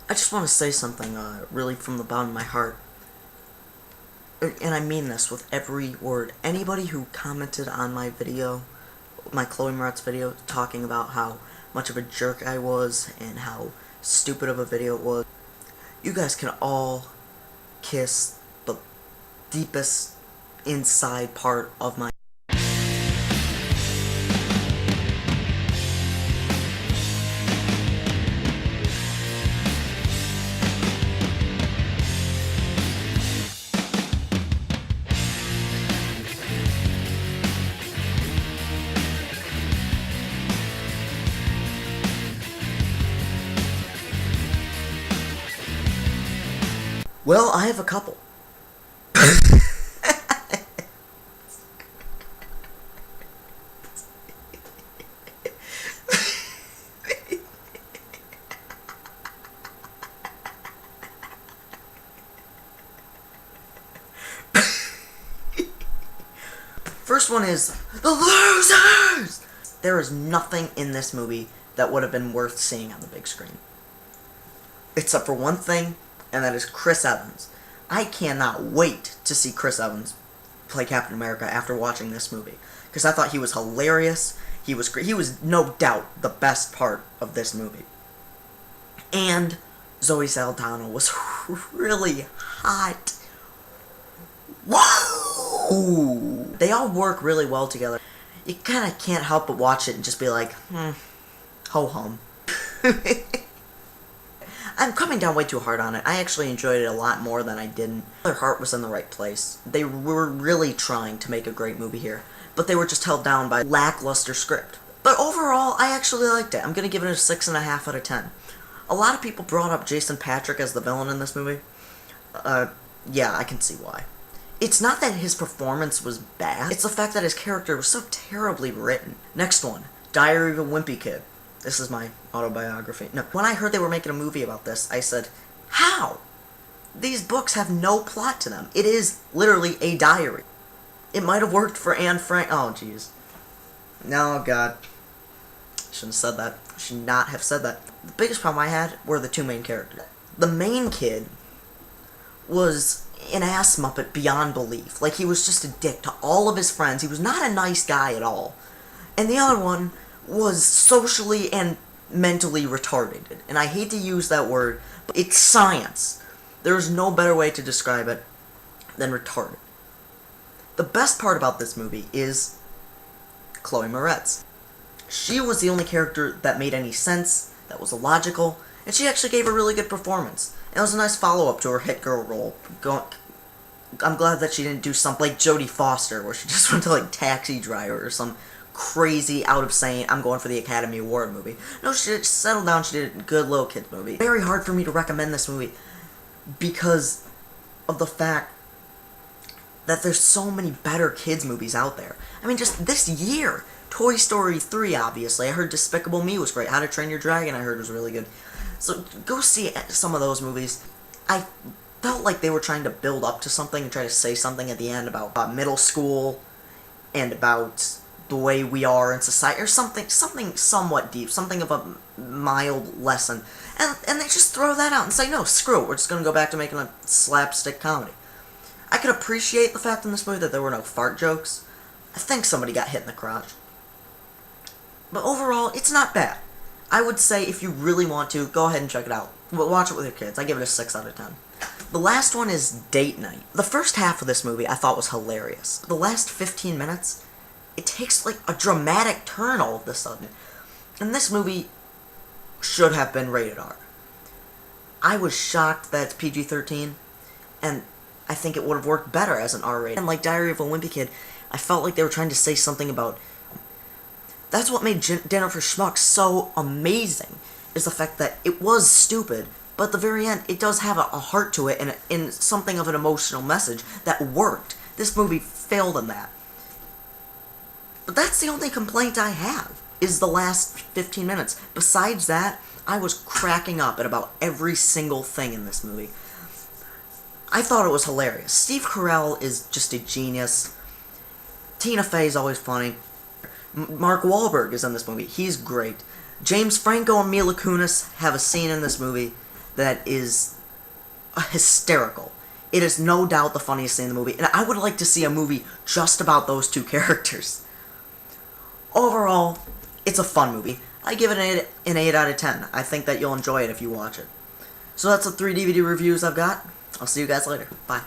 I just want to say something really from the bottom of my heart. And I mean this with every word. Anybody who commented on my video, my Chloe Moretz video, talking about how much of a jerk I was and how stupid of a video it was, you guys can all kiss the deepest inside part of my... Well, I have a couple. First one is the losers! There is nothing in this movie that would have been worth seeing on the big screen. Except for one thing, and that is Chris Evans. I cannot wait to see Chris Evans play Captain America after watching this movie, because I thought he was hilarious. He was great. He was no doubt the best part of this movie. And Zoe Saldana was really hot. Whoa! They all work really well together. You kind of can't help but watch it and just be like, ho-hum. I'm coming down way too hard on it. I actually enjoyed it a lot more than I didn't. Their heart was in the right place. They were really trying to make a great movie here, but they were just held down by lackluster script. But overall, I actually liked it. I'm going to give it a 6.5 out of 10. A lot of people brought up Jason Patric as the villain in this movie. Yeah, I can see why. It's not that his performance was bad, it's the fact that his character was so terribly written. Next one, Diary of a Wimpy Kid. This is my autobiography. No, when I heard they were making a movie about this, I said, how? These books have no plot to them. It is literally a diary. It might have worked for Anne Frank. Oh, jeez. No, God. Shouldn't have said that. Should not have said that. The biggest problem I had were the two main characters. The main kid was an ass muppet beyond belief. Like, he was just a dick to all of his friends. He was not a nice guy at all. And the other one was socially and mentally retarded. And I hate to use that word, but it's science. There's no better way to describe it than retarded. The best part about this movie is Chloe Moretz. She was the only character that made any sense, that was illogical, and she actually gave a really good performance. And it was a nice follow-up to her hit girl role. I'm glad that she didn't do something like Jodie Foster, where she just went to like Taxi Driver or some crazy, out of saying, I'm going for the Academy Award movie. No, she just settled down, she did a good little kids movie. Very hard for me to recommend this movie because of the fact that there's so many better kids movies out there. I mean, just this year, Toy Story 3, obviously. I heard Despicable Me was great. How to Train Your Dragon, I heard, was really good. So, go see some of those movies. I felt like they were trying to build up to something and try to say something at the end about middle school and about the way we are in society, or something somewhat deep, something of a mild lesson. And they just throw that out and say, no, screw it, we're just going to go back to making a slapstick comedy. I could appreciate the fact in this movie that there were no fart jokes. I think somebody got hit in the crotch. But overall, it's not bad. I would say if you really want to, go ahead and check it out. But watch it with your kids. I give it a 6 out of 10. The last one is Date Night. The first half of this movie I thought was hilarious. The last 15 minutes, it takes like a dramatic turn all of a sudden. And this movie should have been rated R. I was shocked that it's PG-13, and I think it would have worked better as an R rating. And like Diary of a Wimpy Kid, I felt like they were trying to say something about... That's what made Dinner for Schmucks so amazing, is the fact that it was stupid, but at the very end, it does have a heart to it and something of an emotional message that worked. This movie failed in that. But that's the only complaint I have, is the last 15 minutes. Besides that, I was cracking up at about every single thing in this movie. I thought it was hilarious. Steve Carell is just a genius. Tina Fey is always funny. Mark Wahlberg is in this movie. He's great. James Franco and Mila Kunis have a scene in this movie that is hysterical. It is no doubt the funniest thing in the movie, and I would like to see a movie just about those two characters. Overall, it's a fun movie. I give it an 8 out of 10. I think that you'll enjoy it if you watch it. So that's the 3 DVD reviews I've got. I'll see you guys later. Bye.